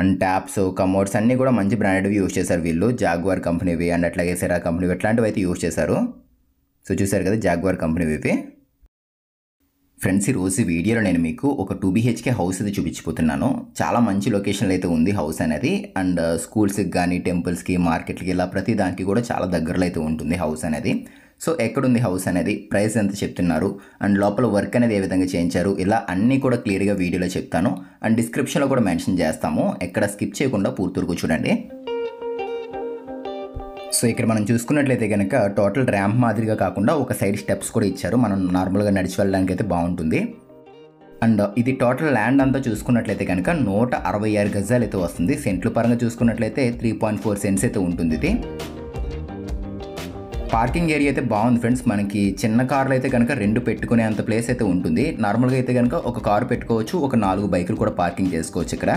And taps, commodes అన్నీ కూడా మంచి బ్రాండెడ్వి యూజ్ చేశారు వీళ్ళు. జాగ్వార్ కంపెనీవి అండ్ అట్లాగే సెరా కంపెనీవి ఇట్లాంటివి అయితే యూజ్ చేశారు. సో చూసారు కదా జాగ్వార్ కంపెనీవి ఇవి. ఫ్రెండ్స్, ఈరోజు వీడియోలో నేను మీకు ఒక 2 BHK హౌస్ అయితే చూపించిపోతున్నాను. చాలా మంచి లొకేషన్లో అయితే ఉంది హౌస్ అనేది. అండ్ స్కూల్స్కి కానీ, టెంపుల్స్కి, మార్కెట్కి ఇలా ప్రతి దానికి కూడా చాలా దగ్గరలో అయితే ఉంటుంది హౌస్ అనేది. సో ఎక్కడుంది హౌస్ అనేది, ప్రైస్ ఎంత చెప్తున్నారు, అండ్ లోపల వర్క్ అనేది ఏ విధంగా చేయించారు, ఇలా అన్నీ కూడా క్లియర్గా వీడియోలో చెప్తాను. అండ్ డిస్క్రిప్షన్లో కూడా మెన్షన్ చేస్తాము. ఎక్కడ స్కిప్ చేయకుండా పూర్తి వరకు చూడండి. సో ఇక్కడ మనం చూసుకున్నట్లయితే కనుక టోటల్ ర్యాంప్ మాదిరిగా కాకుండా ఒక సైడ్ స్టెప్స్ కూడా ఇచ్చారు. మనం నార్మల్గా నడిచి వెళ్ళడానికి అయితే బాగుంటుంది. అండ్ ఇది టోటల్ ల్యాండ్ అంతా చూసుకున్నట్లయితే కనుక 166 గజాలు అయితే వస్తుంది. సెంట్ల పరంగా చూసుకున్నట్లయితే 3.4 సెంట్స్ అయితే ఉంటుంది ఇది. పార్కింగ్ ఏరియా అయితే బాగుంది ఫ్రెండ్స్. మనకి చిన్న కార్లు అయితే కనుక 2 పెట్టుకునే అంత ప్లేస్ అయితే ఉంటుంది. నార్మల్గా అయితే కనుక ఒక కారు పెట్టుకోవచ్చు, ఒక 4 బైకులు కూడా పార్కింగ్ చేసుకోవచ్చు ఇక్కడ.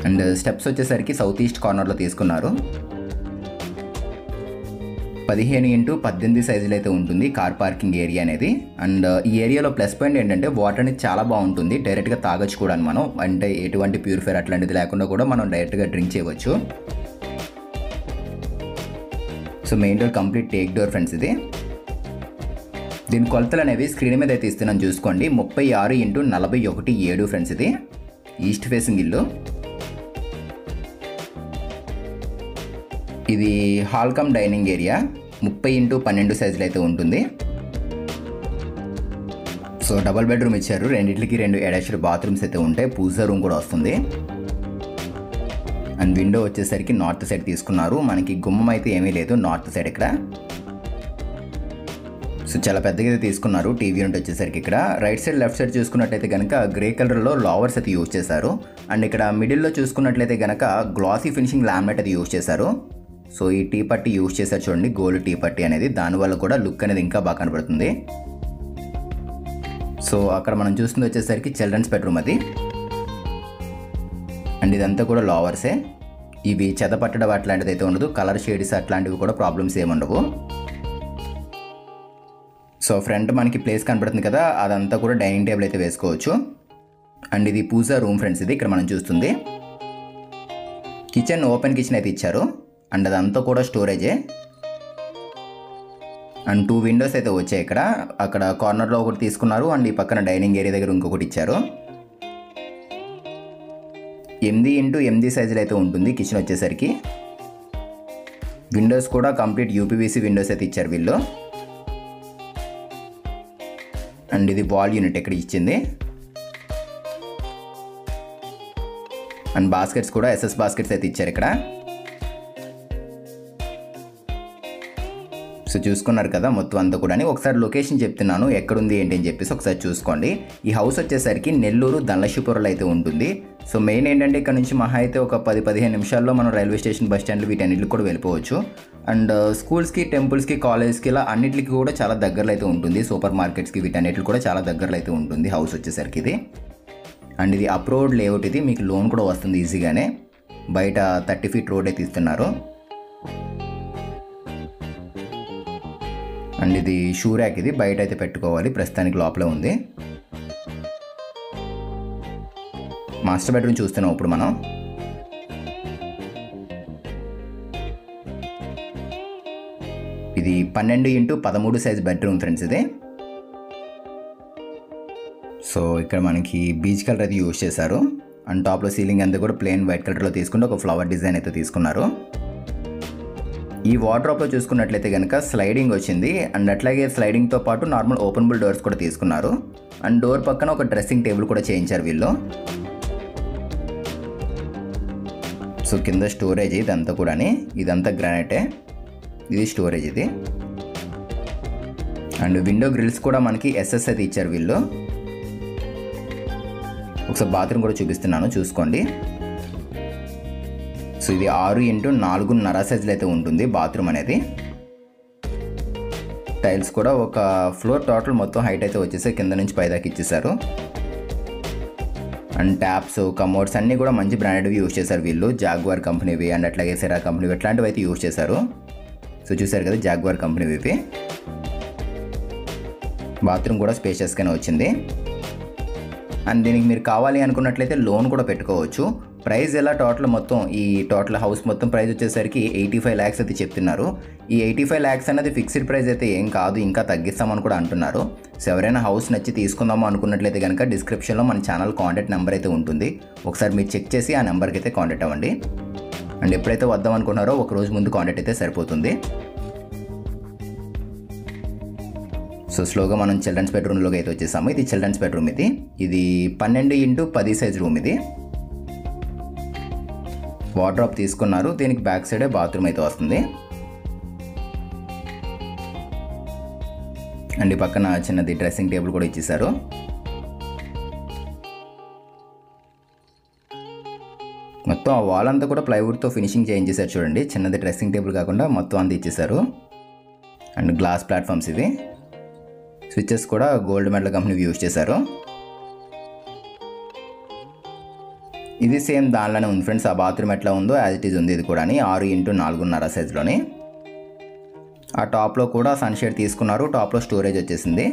అండ్ స్టెప్స్ వచ్చేసరికి సౌత్ ఈస్ట్ కార్నర్లో తీసుకున్నారు. 15x18 సైజులో అయితే ఉంటుంది కార్ పార్కింగ్ ఏరియా అనేది. అండ్ ఈ ఏరియాలో ప్లస్ పాయింట్ ఏంటంటే వాటర్ అనేది చాలా బాగుంటుంది. డైరెక్ట్గా తాగొచ్చు కూడా మనం, అంటే ఎటువంటి ప్యూరిఫైర్ అట్లాంటిది లేకుండా కూడా మనం డైరెక్ట్గా డ్రింక్ చేయవచ్చు. So main door complete take door friends ఇది. దీని కొలతలు అనేవి స్క్రీన్ మీద అయితే ఇస్తున్నాను చూసుకోండి. 36x41.7 ఫ్రెండ్స్ ఇది. ఈస్ట్ ఫేసింగ్ ఇల్లు. ఇది hall cum dining area 30x12 సైజులో అయితే ఉంటుంది. సో డబల్ బెడ్రూమ్ ఇచ్చారు. రెండింటికి 2 అటాచ్డ్ బాత్రూమ్స్ అయితే ఉంటాయి. పూజా రూమ్ కూడా వస్తుంది. అండ్ విండో వచ్చేసరికి నార్త్ సైడ్ తీసుకున్నారు. మనకి గుమ్మం అయితే ఏమీ లేదు నార్త్ సైడ్ ఇక్కడ. సో చాలా పెద్దగా అయితే తీసుకున్నారు. టీవీ యూనిట్ వచ్చేసరికి ఇక్కడ రైట్ సైడ్ లెఫ్ట్ సైడ్ చూసుకున్నట్లయితే కనుక గ్రే కలర్లో లావర్స్ అయితే యూజ్ చేశారు. అండ్ ఇక్కడ మిడిల్లో చూసుకున్నట్లయితే కనుక గ్లాసీ ఫినిషింగ్ లామినేట్ అయితే యూజ్ చేశారు. సో ఈ టీ పట్టి యూజ్ చేశారు చూడండి, గోల్డ్ టీ పట్టి అనేది. దానివల్ల కూడా లుక్ అనేది ఇంకా బాగా కనబడుతుంది. సో అక్కడ మనం చూస్తుంది వచ్చేసరికి చిల్డ్రన్స్ బెడ్రూమ్ అది. అండ్ ఇదంతా కూడా లావర్సే. ఇవి చెద పట్టడం అట్లాంటిది అయితే ఉండదు. కలర్ షేడ్స్ అట్లాంటివి కూడా ప్రాబ్లమ్స్ ఏముండవు. సో ఫ్రంట్ మనకి ప్లేస్ కనబడుతుంది కదా, అదంతా కూడా డైనింగ్ టేబుల్ అయితే వేసుకోవచ్చు. అండ్ ఇది పూజా రూమ్ ఫ్రెండ్స్ ఇది. ఇక్కడ మనం చూస్తుంది కిచెన్, ఓపెన్ కిచెన్ అయితే ఇచ్చారు. అండ్ అదంతా కూడా స్టోరేజే. అండ్ 2 విండోస్ అయితే వచ్చాయి ఇక్కడ. అక్కడ కార్నర్లో ఒకటి తీసుకున్నారు. అండ్ ఈ పక్కన డైనింగ్ ఏరియా దగ్గర ఇంకొకటి ఇచ్చారు. 8x8 సైజులో అయితే ఉంటుంది కిచెన్ వచ్చేసరికి. విండోస్ కూడా కంప్లీట్ UPVC విండోస్ అయితే ఇచ్చారు వీళ్ళు. అండ్ ఇది వాల్ యూనిట్ ఇక్కడ ఇచ్చింది. అండ్ బాస్కెట్స్ కూడా SS బాస్కెట్స్ అయితే ఇచ్చారు ఇక్కడ. సో చూసుకున్నారు కదా మొత్తం అంతా కూడా. ఒకసారి లొకేషన్ చెప్తున్నాను ఎక్కడుంది ఏంటి అని చెప్పేసి ఒకసారి చూసుకోండి. ఈ హౌస్ వచ్చేసరికి నెల్లూరు ధనలక్ష్మీపురంలో అయితే ఉంటుంది. సో మెయిన్ ఏంటంటే ఇక్కడ నుంచి మహా అయితే ఒక 10-15 నిమిషాల్లో మనం రైల్వే స్టేషన్, బస్ స్టాండ్లు వీటన్నిటికి కూడా వెళ్ళిపోవచ్చు. అండ్ స్కూల్స్కి, టెంపుల్స్కి, కాలేజ్కి ఇలా అన్నిటికి కూడా చాలా దగ్గరలో అయితే ఉంటుంది. సూపర్ మార్కెట్స్కి వీటన్నిటికి కూడా చాలా దగ్గరలో అయితే ఉంటుంది హౌస్ వచ్చేసరికి ఇది. అండ్ ఇది అప్రోడ్ లేఅవుట్ ఇది. మీకు లోన్ కూడా వస్తుంది ఈజీగానే. బయట 30 ఫీట్ రోడ్ అయితే ఇస్తున్నారు. అండ్ ఇది షూ ర్యాక్ ఇది. బయట అయితే పెట్టుకోవాలి, ప్రస్తుతానికి లోపలే ఉంది. మాస్టర్ బెడ్రూమ్ చూస్తున్నాం ఇప్పుడు మనం. ఇది 12x13 సైజ్ బెడ్రూమ్ ఫ్రెండ్స్ ఇది. సో ఇక్కడ మనకి బీచ్ కలర్ అయితే యూజ్ చేశారు. అండ్ టాప్లో సీలింగ్ అంతా కూడా ప్లెయిన్ వైట్ కలర్లో తీసుకుంటే ఒక ఫ్లవర్ డిజైన్ అయితే తీసుకున్నారు. ఈ వార్డ్రోబ్లో చూసుకున్నట్లయితే కనుక స్లైడింగ్ వచ్చింది. అండ్ అట్లాగే స్లైడింగ్తో పాటు నార్మల్ ఓపెనబుల్ డోర్స్ కూడా తీసుకున్నారు. అండ్ డోర్ పక్కన ఒక డ్రెస్సింగ్ టేబుల్ కూడా చేయించారు వీళ్ళు. సో కింద స్టోరేజ్ ఇదంతా కూడా. ఇదంతా గ్రానైటే. ఇది స్టోరేజ్ ఇది. అండ్ విండో గ్రిల్స్ కూడా మనకి SS అయితే ఇచ్చారు వీళ్ళు. ఒకసారి బాత్రూమ్ కూడా చూపిస్తున్నాను చూసుకోండి. సో ఇది 6x4.5 సైజులో అయితే ఉంటుంది బాత్రూమ్ అనేది. టైల్స్ కూడా ఒక ఫ్లోర్ టోటల్ మొత్తం హైట్ అయితే వచ్చేసి కింద నుంచి పైదాకా ఇచ్చేసారు. అండ్ ట్యాప్స్, కమోడ్స్ అన్నీ కూడా మంచి బ్రాండెడ్వి యూజ్ చేశారు వీళ్ళు. జాగ్వార్ కంపెనీవి అండ్ అట్లాగే సెరా కంపెనీవి ఇట్లాంటివి అయితే యూజ్ చేశారు. సో చూసారు కదా జాగ్వార్ కంపెనీవి ఇవి. బాత్రూమ్ కూడా స్పేషియస్గానే వచ్చింది. అండ్ దీనికి మీరు కావాలి అనుకున్నట్లయితే లోన్ కూడా పెట్టుకోవచ్చు. ప్రైస్ ఎలా టోటల్ మొత్తం ఈ టోటల్ హౌస్ మొత్తం ప్రైస్ వచ్చేసరికి 85 lakhs అయితే చెప్తున్నారు. ఈ 85 lakhs అనేది ఫిక్స్డ్ ప్రైస్ అయితే ఏం కాదు, ఇంకా తగ్గిస్తామని కూడా అంటున్నారు. సో ఎవరైనా హౌస్ నచ్చి తీసుకుందామో అనుకున్నట్లయితే కనుక డిస్క్రిప్షన్లో మన ఛానల్ కాంటాక్ట్ నెంబర్ అయితే ఉంటుంది. ఒకసారి మీరు చెక్ చేసి ఆ నెంబర్కి అయితే కాంటాక్ట్ అవ్వండి. అండ్ ఎప్పుడైతే వద్దాం అనుకున్నారో ఒక రోజు ముందు కాంటాక్ట్ అయితే సరిపోతుంది. సో స్లోగా మనం చిల్డ్రన్స్ బెడ్రూమ్లోకి అయితే వచ్చేసాము. ఇది చిల్డ్రన్స్ బెడ్రూమ్. ఇది 12x10 సైజ్ రూమ్. ఇది వార్డ్రోబ్ తీసుకున్నారు. దీనికి బ్యాక్ సైడే బాత్రూమ్ అయితే వస్తుంది. అండ్ ఈ పక్కన చిన్నది డ్రెస్సింగ్ టేబుల్ కూడా ఇచ్చేసారు. మొత్తం ఆ వాల్ అంతా కూడా ప్లైవుడ్తో ఫినిషింగ్ చేయించేసారు చూడండి. చిన్నది డ్రెస్సింగ్ టేబుల్ కాకుండా మొత్తం అంతా ఇచ్చేసారు. అండ్ గ్లాస్ ప్లాట్ఫామ్స్ ఇవి. స్విచెస్ కూడా గోల్డ్ మెడల్ కంపెనీ యూజ్ చేశారు. ఇది సేమ్ దానిలోనే ఉంది ఫ్రెండ్స్. ఆ బాత్రూమ్ ఎట్లా ఉందో యాజ్ ఇట్ ఈజ్ ఉంది. ఇది కూడా 6x4.5 సైజులోని. ఆ టాప్లో కూడా సన్షేడ్ తీసుకున్నారు. టాప్లో స్టోరేజ్ వచ్చేసింది.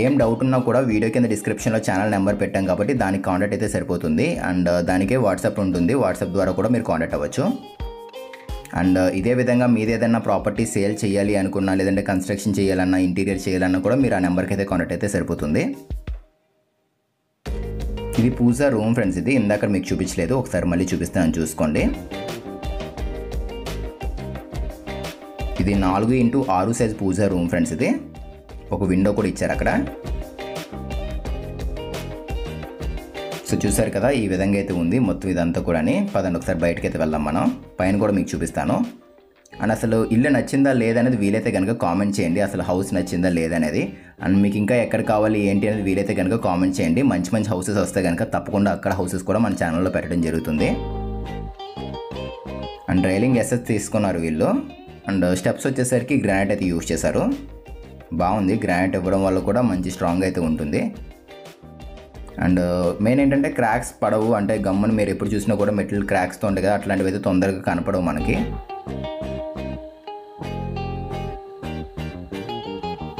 ఏం డౌట్ ఉన్నా కూడా వీడియో కింద డిస్క్రిప్షన్లో ఛానల్ నెంబర్ పెట్టాం కాబట్టి దానికి కాంటాక్ట్ అయితే సరిపోతుంది. అండ్ దానికే వాట్సాప్ ఉంటుంది. వాట్సాప్ ద్వారా కూడా మీరు కాంటాక్ట్ అవ్వచ్చు. అండ్ ఇదే విధంగా మీరు ఏదైనా ప్రాపర్టీ సేల్ చేయాలి అనుకున్నా, లేదంటే కన్స్ట్రక్షన్ చేయాలన్నా, ఇంటీరియర్ చేయాలన్నా కూడా మీరు ఆ నెంబర్కి అయితే కాంటాక్ట్ అయితే సరిపోతుంది. ఇది పూజా రూమ్ ఫ్రెండ్స్. ఇది ఇందాక మీకు చూపించలేదు, ఒకసారి మళ్ళీ చూపిస్తాను చూసుకోండి. ఇది 4x6 సైజ్ పూజా రూమ్ ఫ్రెండ్స్. ఇది ఒక విండో కూడా ఇచ్చారు అక్కడ. సో చూసారు కదా, ఈ విధంగా అయితే ఉంది మొత్తం ఇదంతా కూడా. పదండి ఒకసారి బయటకి అయితే వెళ్దాం మనం. పైన కూడా మీకు చూపిస్తాను. అండ్ అసలు ఇల్లు నచ్చిందా లేదనేది వీలైతే కనుక కామెంట్ చేయండి. అసలు హౌస్ నచ్చిందా లేదనేది. అండ్ మీకు ఇంకా ఎక్కడ కావాలి ఏంటి అనేది వీలైతే కనుక కామెంట్ చేయండి. మంచి మంచి హౌసెస్ వస్తే కనుక తప్పకుండా అక్కడ హౌసెస్ కూడా మన ఛానల్లో పెట్టడం జరుగుతుంది. అండ్ రైలింగ్ ఎస్ఎస్ తీసుకున్నారు వీళ్ళు. అండ్ స్టెప్స్ వచ్చేసరికి గ్రానైట్ అయితే యూజ్ చేశారు. బాగుంది. గ్రానైట్ ఇవ్వడం వల్ల కూడా మంచి స్ట్రాంగ్ అయితే ఉంటుంది. అండ్ మెయిన్ ఏంటంటే క్రాక్స్ పడవు. అంటే గమ్మున మీరు ఎప్పుడు చూసినా కూడా మెటల్ క్రాక్స్తో ఉంటాయి కదా, అట్లాంటివి అయితే తొందరగా కనపడవు మనకి.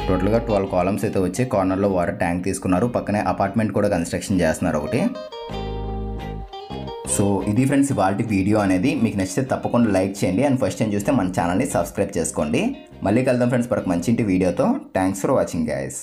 టోటల్గా 12 కాలమ్స్ అయితే వచ్చి కార్నర్లో వాటర్ ట్యాంక్ తీసుకున్నారు. పక్కనే అపార్ట్మెంట్ కూడా కన్స్ట్రక్షన్ చేస్తున్నారు ఒకటి. సో ఇది ఫ్రెండ్స్ ఇవాల్టి వీడియో అనేది. మీకు నచ్చితే తప్పకుండా లైక్ చేయండి. అండ్ ఫస్ట్ టైం చూస్తే మన ఛానల్ని సబ్స్క్రైబ్ చేసుకోండి. మళ్ళీ కలుద్దాం ఫ్రెండ్స్ మరొక మంచి వీడియోతో. Thanks for watching guys.